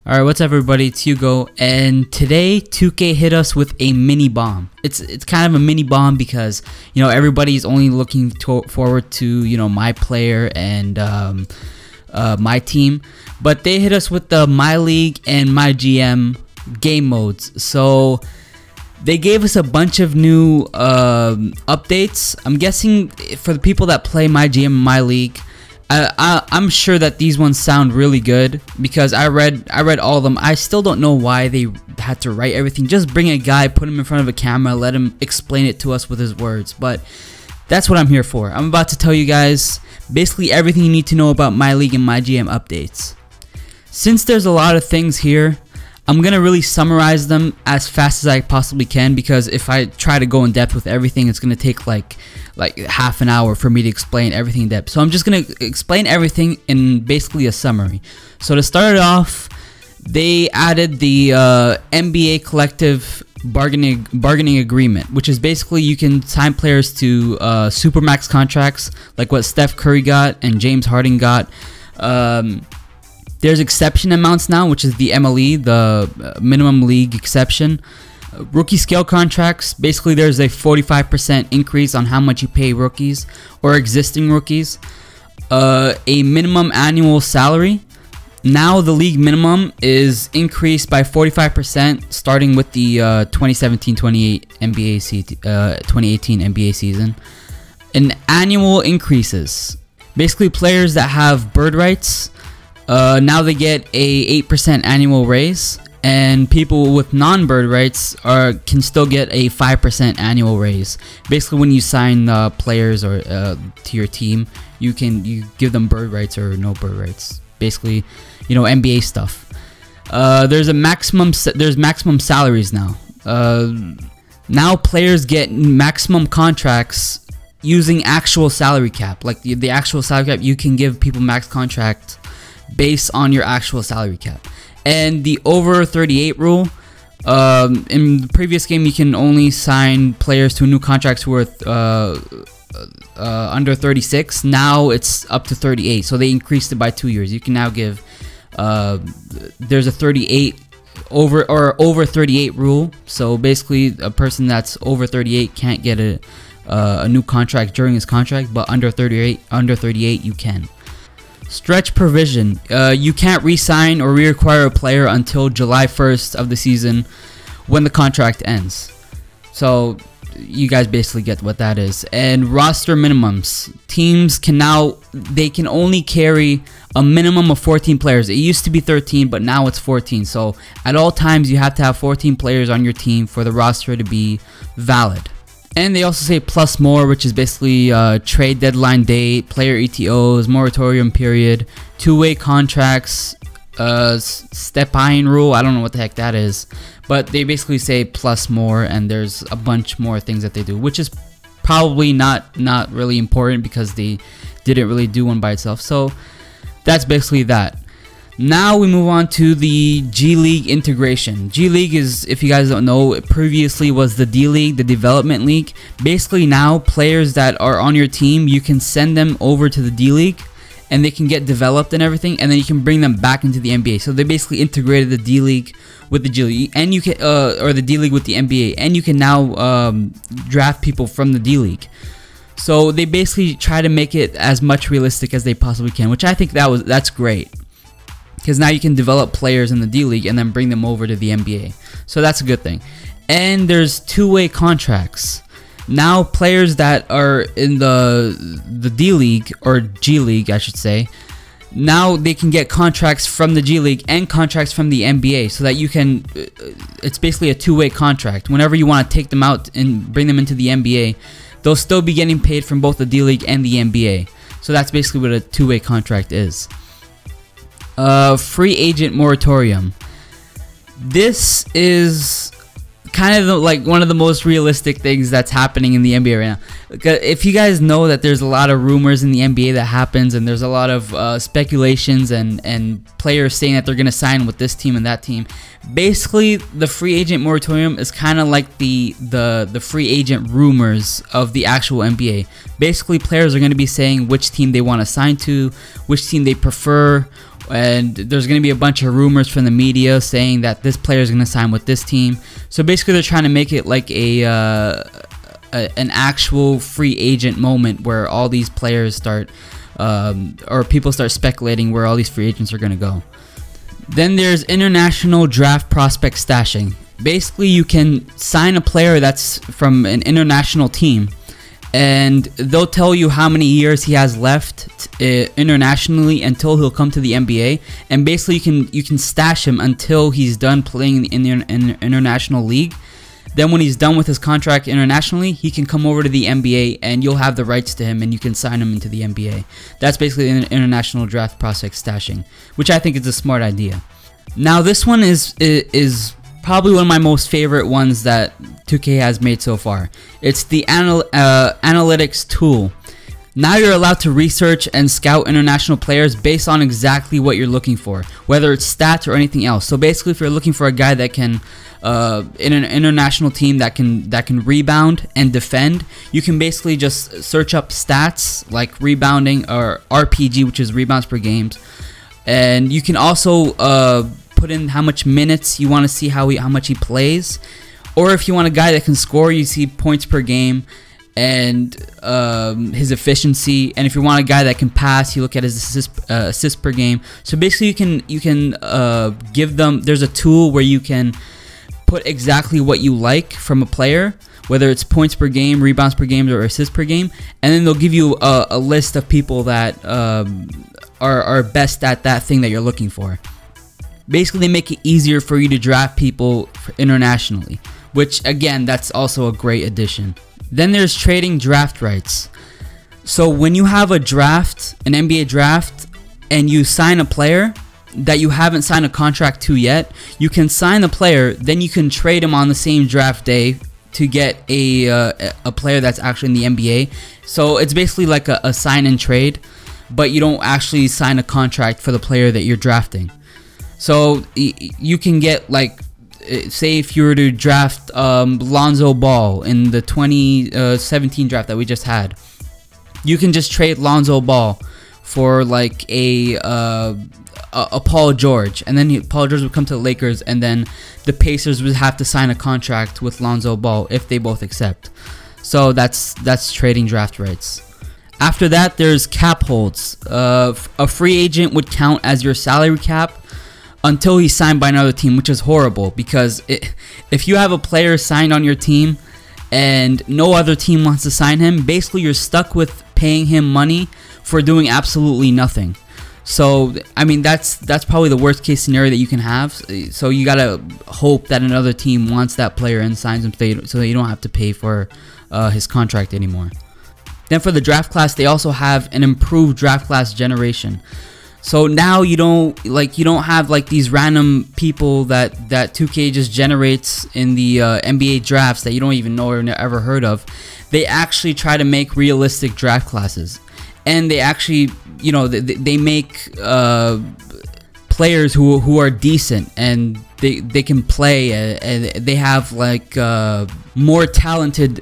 Alright, what's up everybody, it's Yugo, and today 2K hit us with a mini bomb. It's kind of a mini bomb because, you know, everybody's only looking forward to, you know, MyPlayer and MyTeam, but they hit us with the MyLeague and MYGM game modes. So they gave us a bunch of new updates. I'm guessing for the people that play MyGM and MyLeague, I'm sure that these ones sound really good because I read all of them. I still don't know why they had to write everything. Just bring a guy, put him in front of a camera, let him explain it to us with his words. But that's what I'm here for. I'm about to tell you guys basically everything you need to know about MyLeague and MyGM updates. Since there's a lot of things here, I'm gonna really summarize them as fast as I possibly can, because if I try to go in depth with everything, it's gonna take like half an hour for me to explain everything in depth. So I'm just gonna explain everything in basically a summary. So to start it off, they added the NBA collective bargaining agreement, which is basically you can sign players to supermax contracts like what Steph Curry got and James Harden got. There's exception amounts now, which is the MLE, the minimum league exception. Rookie scale contracts, basically there's a 45% increase on how much you pay rookies or existing rookies. A minimum annual salary. Now the league minimum is increased by 45% starting with the 2017-2018 NBA season. And annual increases. Basically players that have bird rights, now they get a 8% annual raise, and people with non-bird rights can still get a 5% annual raise. Basically, when you sign players or to your team, you give them bird rights or no bird rights. Basically, you know, NBA stuff. There's maximum salaries now. Now players get maximum contracts using actual salary cap. Like the actual salary cap, you can give people max contract based on your actual salary cap. And the over 38 rule, in the previous game you can only sign players to new contracts worth under 36. Now it's up to 38, so they increased it by 2 years. You can now give there's a 38 over 38 rule. So basically a person that's over 38 can't get a new contract during his contract, but under 38 you can. Stretch provision. You can't re-sign or re-acquire a player until July 1st of the season when the contract ends. So you guys basically get what that is. And roster minimums. Teams can now, they can only carry a minimum of 14 players. It used to be 13, but now it's 14. So at all times you have to have 14 players on your team for the roster to be valid. And they also say plus more, which is basically trade deadline date, player ETOs, moratorium period, two-way contracts, step-in rule. I don't know what the heck that is, but they basically say plus more, and there's a bunch more things that they do, which is probably not really important because they didn't really do one by itself. So that's basically that. Now we move on to the G League integration. G League is, if you guys don't know, it previously was the D League, the development league. Basically now players that are on your team, you can send them over to the D League and they can get developed and everything, and then you can bring them back into the NBA. So they basically integrated the D League with the G League, and you can or the D League with the NBA, and you can now draft people from the D League. So they basically try to make it as much realistic as they possibly can, which I think that's great. Because now you can develop players in the D League and then bring them over to the NBA. So that's a good thing. And there's two-way contracts. Now players that are in the D League, or G League I should say, now they can get contracts from the G League and contracts from the NBA, so that you can, it's basically a two-way contract. Whenever you want to take them out and bring them into the NBA, they'll still be getting paid from both the D League and the NBA. So that's basically what a two-way contract is. Free agent moratorium. This is kind of like one of the most realistic things that's happening in the NBA right now. If you guys know that there's a lot of rumors in the NBA that happens, and there's a lot of speculations and players saying that they're going to sign with this team and that team. Basically, the free agent moratorium is kind of like the free agent rumors of the actual NBA. Basically, players are going to be saying which team they want to sign to, which team they prefer, and there's going to be a bunch of rumors from the media saying that this player is going to sign with this team. So basically they're trying to make it like an actual free agent moment where all these players start or people start speculating where all these free agents are going to go. Then there's international draft prospect stashing. Basically you can sign a player that's from an international team, and they'll tell you how many years he has left internationally until he'll come to the NBA, and basically you can stash him until he's done playing in the international league. Then when he's done with his contract internationally, he can come over to the NBA and you'll have the rights to him and you can sign him into the NBA. That's basically an international draft prospect stashing, which I think is a smart idea. Now this one is probably one of my most favorite ones that 2K has made so far. It's the analytics tool. Now you're allowed to research and scout international players based on exactly what you're looking for, whether it's stats or anything else. So basically, if you're looking for a guy that can, in an international team that can rebound and defend, you can basically just search up stats like rebounding or RPG, which is rebounds per game, and you can also put in how much minutes you want to see, how much he plays, or if you want a guy that can score, you see points per game and his efficiency. And if you want a guy that can pass, you look at his assists per game. So basically you can give them, there's a tool where you can put exactly what you like from a player, whether it's points per game, rebounds per game, or assists per game, and then they'll give you a list of people that are best at that thing that you're looking for. Basically they make it easier for you to draft people internationally, which again, that's also a great addition. Then there's trading draft rights. So when you have a draft, an NBA draft, and you sign a player that you haven't signed a contract to yet, you can sign the player, then you can trade him on the same draft day to get a player that's actually in the NBA. So it's basically like a sign and trade, but you don't actually sign a contract for the player that you're drafting. So you can get, like, say if you were to draft Lonzo Ball in the 2017 draft that we just had, you can just trade Lonzo Ball for like a Paul George, and then Paul George would come to the Lakers, and then the Pacers would have to sign a contract with Lonzo Ball if they both accept. So that's trading draft rights. After that, there's cap holds. A free agent would count as your salary cap until he's signed by another team, which is horrible, because if you have a player signed on your team and no other team wants to sign him, basically you're stuck with paying him money for doing absolutely nothing. So I mean, that's probably the worst case scenario that you can have. So you gotta hope that another team wants that player and signs him so that you don't have to pay for his contract anymore. Then for the draft class, they also have an improved draft class generation. So now you don't have like these random people that 2K just generates in the NBA drafts that you don't even know or ever heard of. They actually try to make realistic draft classes, and they actually, you know, they make players who are decent and they can play, and they have like a more talented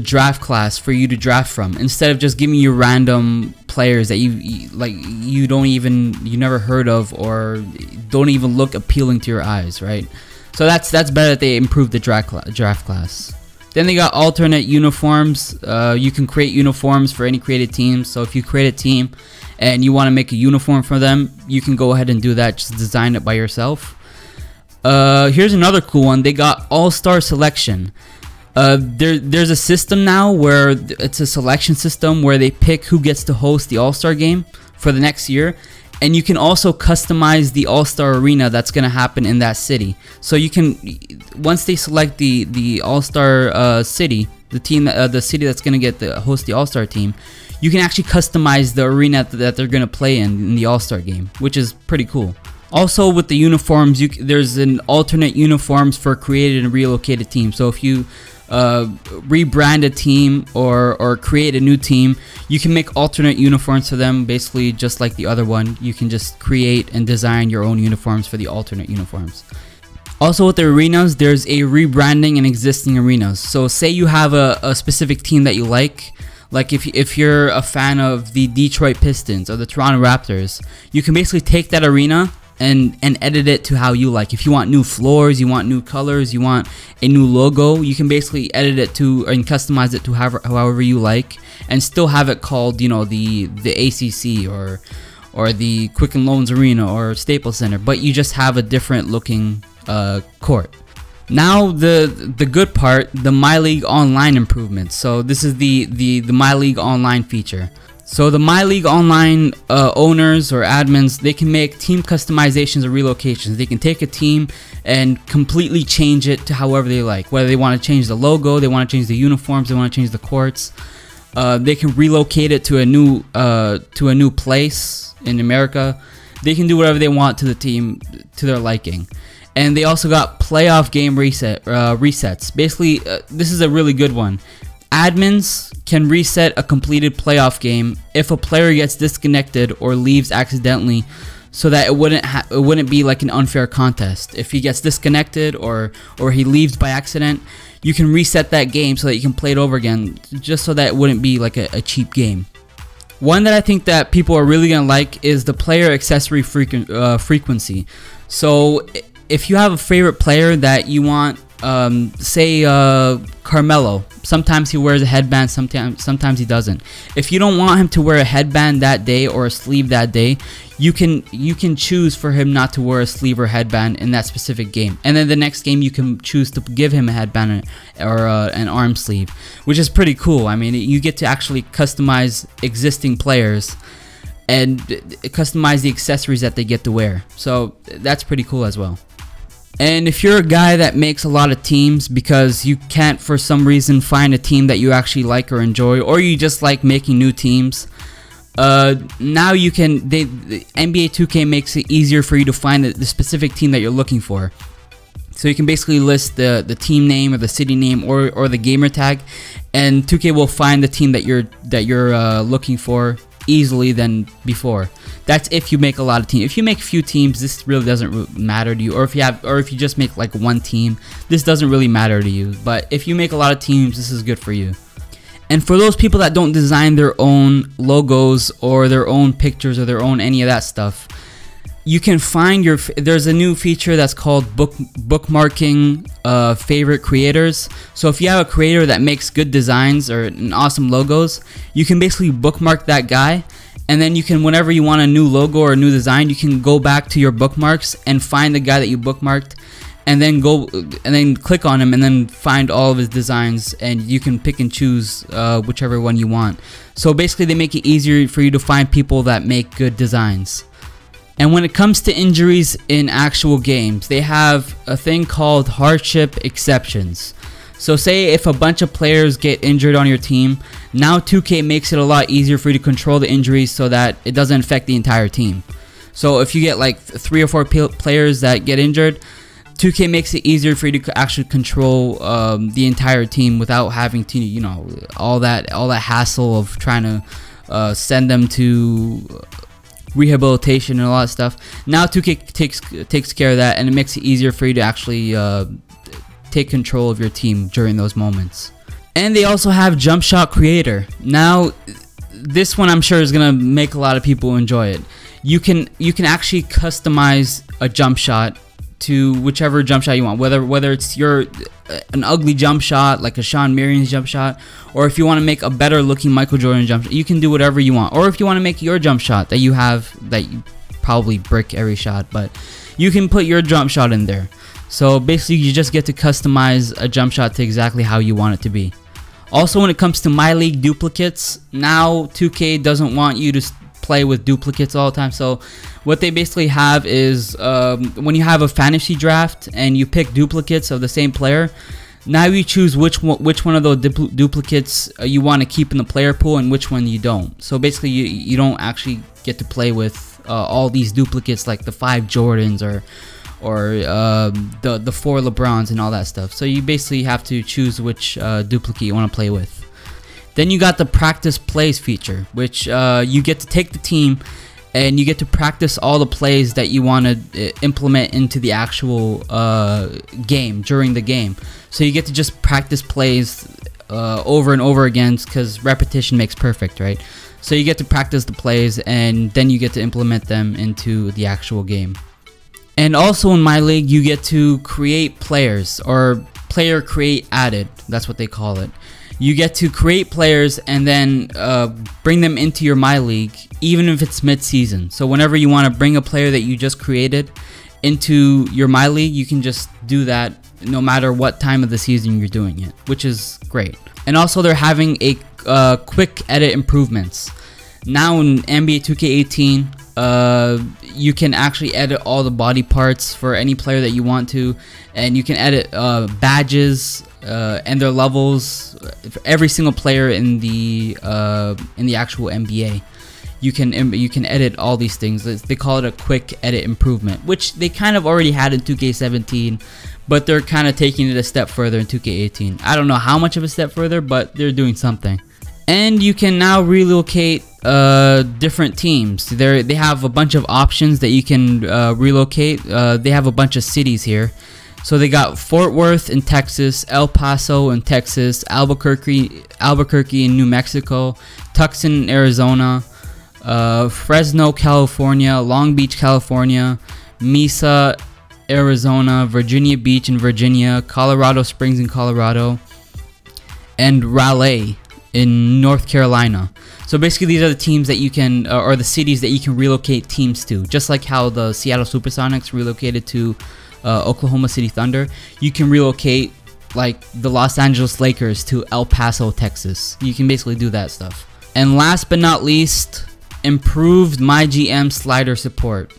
draft class for you to draft from, instead of just giving you random players that you never heard of or don't even look appealing to your eyes, right? So that's better that they improved the draft class. Then they got alternate uniforms. You can create uniforms for any created team. So if you create a team and you want to make a uniform for them, you can go ahead and do that. Just design it by yourself. Here's another cool one. They got AllStar Selection. There's a system now where it's a selection system where they pick who gets to host the All-Star game for the next year, and you can also customize the All-Star arena that's going to happen in that city. So you can, once they select the All-Star city, the city that's going to get the host the All-Star team, you can actually customize the arena that they're going to play in the All-Star game, which is pretty cool. Also with the uniforms, there's an alternate uniforms for created and relocated teams. So if you rebrand a team or create a new team, you can make alternate uniforms for them, basically just like the other one. You can just create and design your own uniforms for the alternate uniforms. Also with the arenas, there's a rebranding in existing arenas. So say you have a specific team that you like Like if you're a fan of the Detroit Pistons or the Toronto Raptors, you can basically take that arena and edit it to how you like. If you want new floors, you want new colors, you want a new logo, you can basically edit it to and customize it to however you like, and still have it called, you know, the ACC or the Quicken Loans Arena or Staples Center, but you just have a different looking court. Now the good part, the MyLeague Online improvements. So this is the MyLeague Online feature. So the MyLeague Online owners or admins, they can make team customizations or relocations. They can take a team and completely change it to however they like. Whether they want to change the logo, they want to change the uniforms, they want to change the courts. They can relocate it to a new place in America. They can do whatever they want to the team to their liking. And they also got playoff game resets. Basically, this is a really good one. Admins can reset a completed playoff game if a player gets disconnected or leaves accidentally, so that it wouldn't be like an unfair contest. If he gets disconnected or he leaves by accident, you can reset that game so that you can play it over again, just so that it wouldn't be like a cheap game. One that I think that people are really gonna like is the player accessory frequency. So if you have a favorite player that you want, say Carmelo, sometimes he wears a headband, sometimes he doesn't. If you don't want him to wear a headband that day or a sleeve that day, you can choose for him not to wear a sleeve or headband in that specific game, and then the next game you can choose to give him a headband or an arm sleeve, which is pretty cool. I mean, you get to actually customize existing players and customize the accessories that they get to wear, so that's pretty cool as well. And if you're a guy that makes a lot of teams because you can't for some reason find a team that you actually like or enjoy, or you just like making new teams, now you can, the NBA 2K makes it easier for you to find the specific team that you're looking for. So you can basically list the team name or the city name or the gamer tag, and 2K will find the team that you're looking for easily than before. That's if you make a lot of teams. If you make a few teams, this really doesn't matter to you. Or if you just make like one team, this doesn't really matter to you. But if you make a lot of teams, this is good for you. And for those people that don't design their own logos or their own pictures or their own any of that stuff, you can find there's a new feature that's called bookmarking favorite creators. So if you have a creator that makes good designs or awesome logos, you can basically bookmark that guy, and then you can, whenever you want a new logo or a new design, you can go back to your bookmarks and find the guy that you bookmarked, and then click on him and then find all of his designs, and you can pick and choose whichever one you want. So basically they make it easier for you to find people that make good designs. And when it comes to injuries in actual games, they have a thing called hardship exceptions. So say if a bunch of players get injured on your team, now 2K makes it a lot easier for you to control the injuries so that it doesn't affect the entire team. So if you get like 3 or 4 players that get injured, 2K makes it easier for you to actually control the entire team without having to, you know, all that hassle of trying to send them to rehabilitation and all that stuff. Now 2K takes care of that, and it makes it easier for you to actually take control of your team during those moments. And they also have jump shot creator. Now this one I'm sure is gonna make a lot of people enjoy it. You can actually customize a jump shot to whichever jump shot you want, whether it's an ugly jump shot like a Sean Marion's jump shot, or if you want to make a better looking Michael Jordan jump shot, you can do whatever you want. Or if you want to make your jump shot that you probably brick every shot, but you can put your jump shot in there. So basically you just get to customize a jump shot to exactly how you want it to be. Also, when it comes to MyLeague duplicates, now 2K doesn't want you to play with duplicates all the time. So what they basically have is when you have a fantasy draft and you pick duplicates of the same player, now you choose which one of those duplicates you want to keep in the player pool and which one you don't. So basically you don't actually get to play with all these duplicates like the 5 Jordans or the 4 LeBrons and all that stuff. So you basically have to choose which duplicate you want to play with. Then you got the practice plays feature, which you get to take the team and you get to practice all the plays that you want to implement into the actual game during the game. So you get to just practice plays over and over again, because repetition makes perfect, right? So you get to practice the plays, and then you get to implement them into the actual game. And also in MyLeague, you get to create players, or player create added, that's what they call it. You get to create players and then bring them into your MyLeague, even if it's mid-season. So whenever you want to bring a player that you just created into your MyLeague, you can just do that no matter what time of the season you're doing it, which is great. And also they're having a quick edit improvements. Now in NBA 2K18, you can actually edit all the body parts for any player that you want to, and you can edit badges and their levels for every single player in the actual NBA. You can edit all these things. They call it a quick edit improvement, which they kind of already had in 2K17, but they're kind of taking it a step further in 2K18. I don't know how much of a step further, but they're doing something. And you can now relocate different teams. They have a bunch of options that you can relocate. They have a bunch of cities here. So they got Fort Worth in Texas, El Paso in Texas, Albuquerque in New Mexico, Tucson in Arizona, Fresno, California, Long Beach, California, Mesa, Arizona, Virginia Beach in Virginia, Colorado Springs in Colorado, and Raleigh in North Carolina. So basically these are the teams that you can, or the cities that you can relocate teams to. Just like how the Seattle Supersonics relocated to Oklahoma City Thunder, you can relocate like the Los Angeles Lakers to El Paso, Texas. You can basically do that stuff. And last but not least, improved MyGM slider support.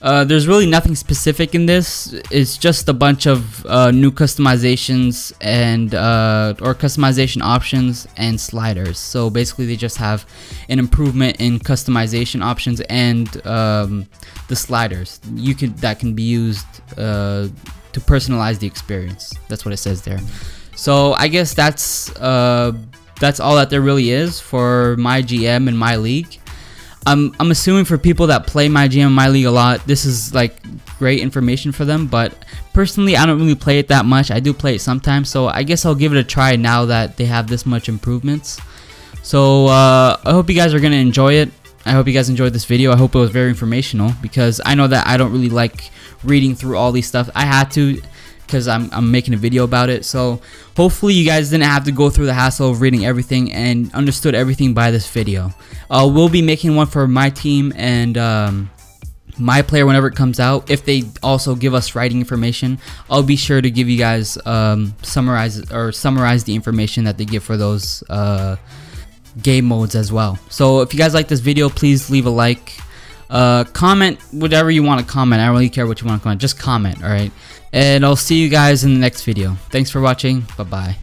There's really nothing specific in this. It's just a bunch of new customizations and or customization options and sliders. So basically they just have an improvement in customization options and the sliders that can be used to personalize the experience. That's what it says there. So I guess that's all that there really is for MyGM and MyLeague. I'm assuming for people that play MyGM and MyLeague a lot, this is like great information for them, but personally I don't really play it that much. I do play it sometimes, so I guess I'll give it a try now that they have this much improvements. So I hope you guys are gonna enjoy it. I hope you guys enjoyed this video. I hope it was very informational, because I know that I don't really like reading through all these stuff. I had to, because I'm making a video about it. So hopefully you guys didn't have to go through the hassle of reading everything and understood everything by this video. We'll be making one for my team and MyPlayer whenever it comes out. If they also give us writing information, I'll be sure to give you guys summarize the information that they give for those game modes as well. So if you guys like this video, please leave a like. Comment whatever you want to comment. I don't really care what you want to comment. Just comment, alright? And I'll see you guys in the next video. Thanks for watching. Bye-bye.